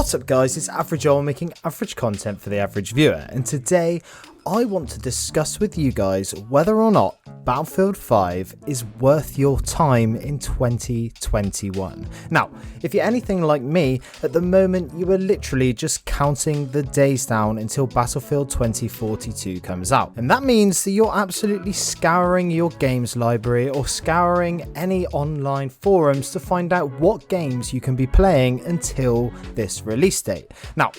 What's up guys, it's Average Joel making average content for the average viewer, and today I want to discuss with you guys whether or not Battlefield 5 is worth your time in 2021. Now, if you're anything like me, at the moment you are literally just counting the days down until Battlefield 2042 comes out. And that means that you're absolutely scouring your games library or scouring any online forums to find out what games you can be playing until this release date. Now,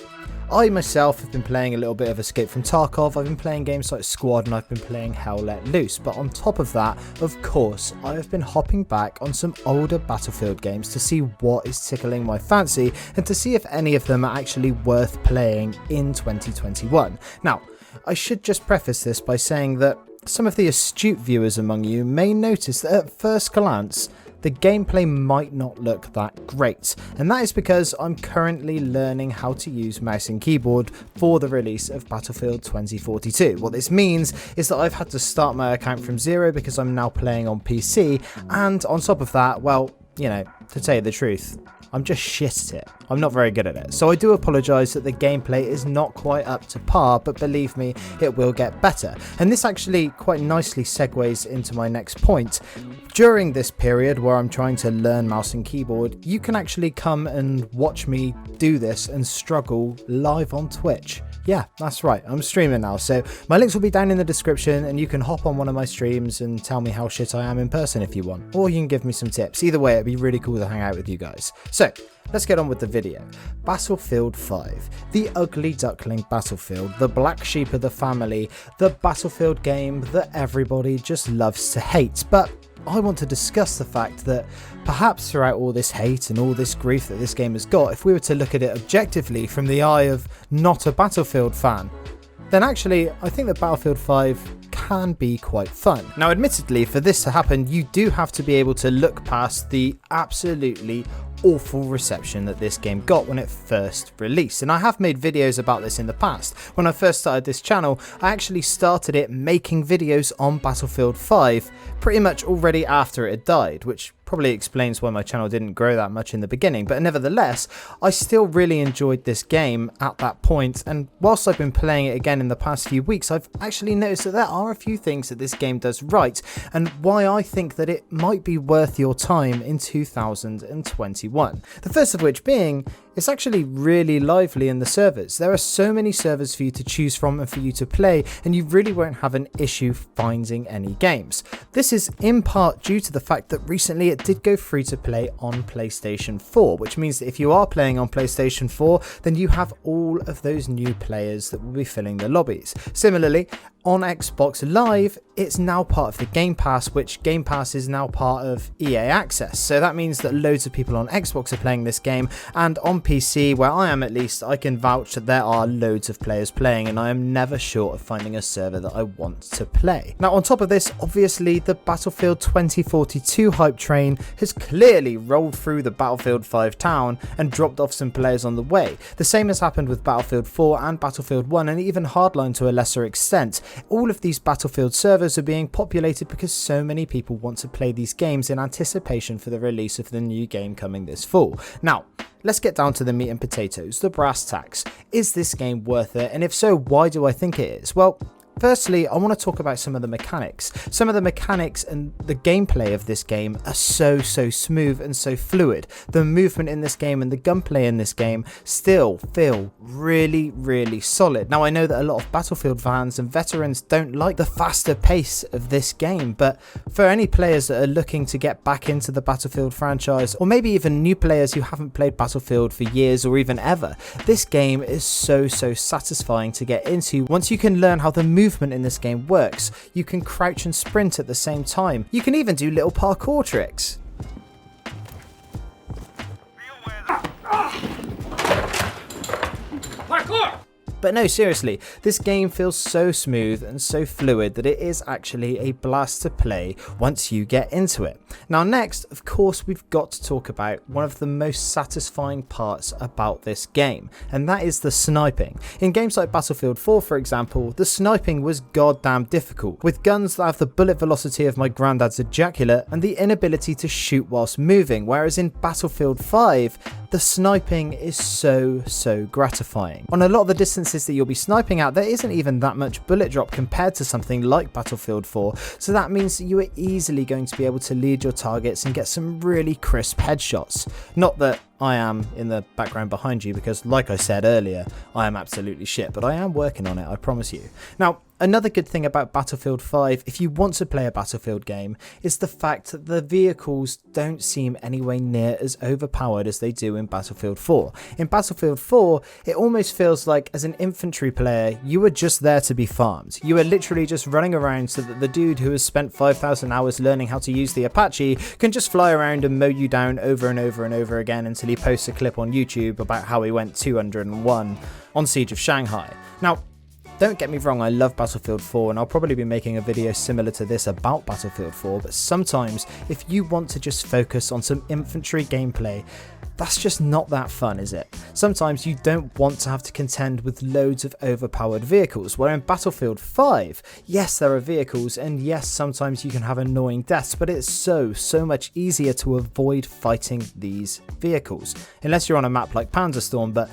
I myself have been playing a little bit of Escape from Tarkov, I've been playing games like Squad, and I've been playing Hell Let Loose, but on top of that, of course, I have been hopping back on some older Battlefield games to see what is tickling my fancy and to see if any of them are actually worth playing in 2021. Now, I should just preface this by saying that some of the astute viewers among you may notice that at first glance, the gameplay might not look that great, and that is because I'm currently learning how to use mouse and keyboard for the release of Battlefield 2042. What this means is that I've had to start my account from zero because I'm now playing on PC, and on top of that, well, you know, to tell you the truth, I'm just shit at it. I'm not very good at it. So I do apologise that the gameplay is not quite up to par, but believe me, it will get better. And this actually quite nicely segues into my next point. During this period where I'm trying to learn mouse and keyboard, you can actually come and watch me do this and struggle live on Twitch. Yeah, that's right, I'm streaming now, so my links will be down in the description and you can hop on one of my streams and tell me how shit I am in person if you want. Or you can give me some tips. Either way, it'd be really cool to hang out with you guys. So, let's get on with the video. Battlefield 5, the ugly duckling Battlefield, the black sheep of the family, the Battlefield game that everybody just loves to hate. But I want to discuss the fact that perhaps throughout all this hate and all this grief that this game has got, if we were to look at it objectively from the eye of not a Battlefield fan, then actually I think that Battlefield 5 can be quite fun. Now admittedly, for this to happen, you do have to be able to look past the absolutely awful reception that this game got when it first released, and I have made videos about this in the past. When I first started this channel, I actually started it making videos on Battlefield 5 pretty much already after it had died, which probably explains why my channel didn't grow that much in the beginning, but nevertheless, I still really enjoyed this game at that point, and whilst I've been playing it again in the past few weeks, I've actually noticed that there are a few things that this game does right, and why I think that it might be worth your time in 2021. The first of which being, it's actually really lively in the servers. There are so many servers for you to choose from and for you to play, and you really won't have an issue finding any games. This is in part due to the fact that recently it did go free to play on PlayStation 4, which means that if you are playing on PlayStation 4, then you have all of those new players that will be filling the lobbies. Similarly, on Xbox Live, it's now part of the Game Pass, which Game Pass is now part of EA Access. So that means that loads of people on Xbox are playing this game, and on PC, where I am at least, I can vouch that there are loads of players playing, and I am never short of finding a server that I want to play. Now on top of this, obviously the Battlefield 2042 hype train has clearly rolled through the Battlefield 5 town and dropped off some players on the way. The same has happened with Battlefield 4 and Battlefield 1, and even Hardline to a lesser extent. All of these Battlefield servers are being populated because so many people want to play these games in anticipation for the release of the new game coming this fall. Now, let's get down to the meat and potatoes, the brass tacks. Is this game worth it? And if so, why do I think it is? Well, firstly, I want to talk about some of the mechanics. Some of the mechanics and the gameplay of this game are so smooth and so fluid. The movement in this game and the gunplay in this game still feel really solid. Now I know that a lot of Battlefield fans and veterans don't like the faster pace of this game, but for any players that are looking to get back into the Battlefield franchise, or maybe even new players who haven't played Battlefield for years or even ever, this game is so satisfying to get into once you can learn how the movement in this game works. You can crouch and sprint at the same time. You can even do little parkour tricks. Parkour! But no, seriously, this game feels so smooth and so fluid that it is actually a blast to play once you get into it. Now next, of course, we've got to talk about one of the most satisfying parts about this game, and that is the sniping. In games like Battlefield 4, for example, the sniping was goddamn difficult, with guns that have the bullet velocity of my granddad's ejaculate and the inability to shoot whilst moving, whereas in Battlefield 5, the sniping is so gratifying. On a lot of the distances that you'll be sniping at, there isn't even that much bullet drop compared to something like Battlefield 4, so that means that you are easily going to be able to lead your targets and get some really crisp headshots. Not that I am in the background behind you, because like I said earlier, I am absolutely shit, but I am working on it, I promise you. Now, another good thing about Battlefield 5, if you want to play a Battlefield game, is the fact that the vehicles don't seem anywhere near as overpowered as they do in Battlefield 4. In Battlefield 4, it almost feels like as an infantry player, you are just there to be farmed. You are literally just running around so that the dude who has spent 5,000 hours learning how to use the Apache can just fly around and mow you down over and over and over again until he posts a clip on YouTube about how he went 201 on Siege of Shanghai. Now, don't get me wrong, I love Battlefield 4 and I'll probably be making a video similar to this about Battlefield 4, but sometimes if you want to just focus on some infantry gameplay, that's just not that fun, is it? Sometimes you don't want to have to contend with loads of overpowered vehicles, where in Battlefield 5, yes, there are vehicles, and yes, sometimes you can have annoying deaths, but it's so much easier to avoid fighting these vehicles, unless you're on a map like Panzerstorm. But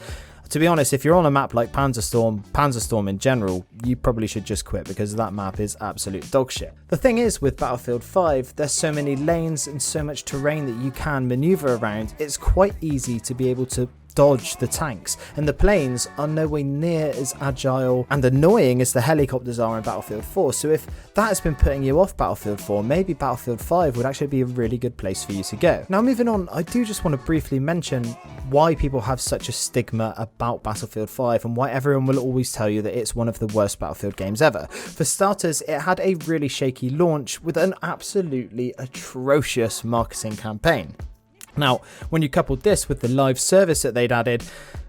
to be honest, if you're on a map like Panzerstorm in general, you probably should just quit, because that map is absolute dogshit. The thing is, with Battlefield 5, there's so many lanes and so much terrain that you can maneuver around, it's quite easy to be able to dodge the tanks, and the planes are nowhere near as agile and annoying as the helicopters are in Battlefield 4. So if that has been putting you off Battlefield 4, maybe Battlefield 5 would actually be a really good place for you to go. Now, moving on, I do just want to briefly mention why people have such a stigma about Battlefield 5 and why everyone will always tell you that it's one of the worst Battlefield games ever. For starters, it had a really shaky launch with an absolutely atrocious marketing campaign. Now, when you coupled this with the live service that they'd added,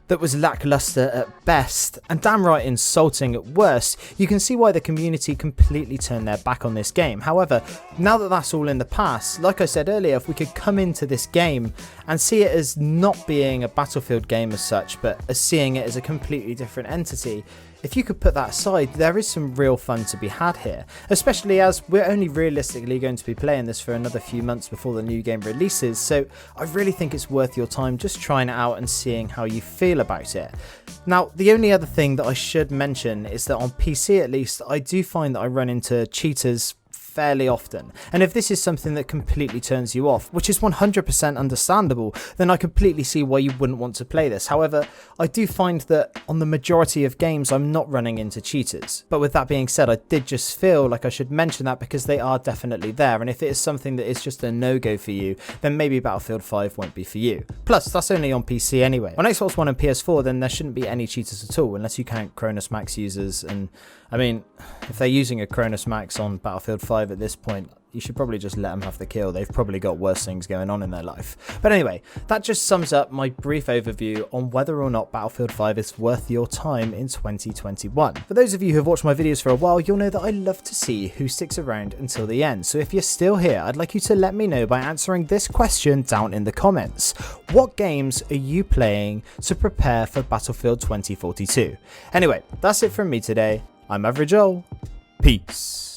that was lackluster at best and damn right insulting at worst, you can see why the community completely turned their back on this game. However, now that that's all in the past, like I said earlier, if we could come into this game and see it as not being a Battlefield game as such, but as seeing it as a completely different entity, if you could put that aside, there is some real fun to be had here, especially as we're only realistically going to be playing this for another few months before the new game releases, so I really think it's worth your time just trying it out and seeing how you feel about it. Now, the only other thing that I should mention is that on PC at least, I do find that I run into cheaters fairly often, and if this is something that completely turns you off, which is 100% understandable, then I completely see why you wouldn't want to play this. However, I do find that on the majority of games I'm not running into cheaters. But with that being said, I did just feel like I should mention that because they are definitely there, and if it is something that is just a no-go for you, then maybe Battlefield 5 won't be for you. Plus, that's only on PC anyway. On Xbox One and PS4, then there shouldn't be any cheaters at all, unless you count Cronus Max users, and I mean, if they're using a Cronus Max on Battlefield 5 at this point, you should probably just let them have the kill. They've probably got worse things going on in their life. But anyway, that just sums up my brief overview on whether or not Battlefield 5 is worth your time in 2021. For those of you who have watched my videos for a while, you'll know that I love to see who sticks around until the end. So if you're still here, I'd like you to let me know by answering this question down in the comments. What games are you playing to prepare for Battlefield 2042? Anyway, that's it from me today. I'm Average Joel. Peace.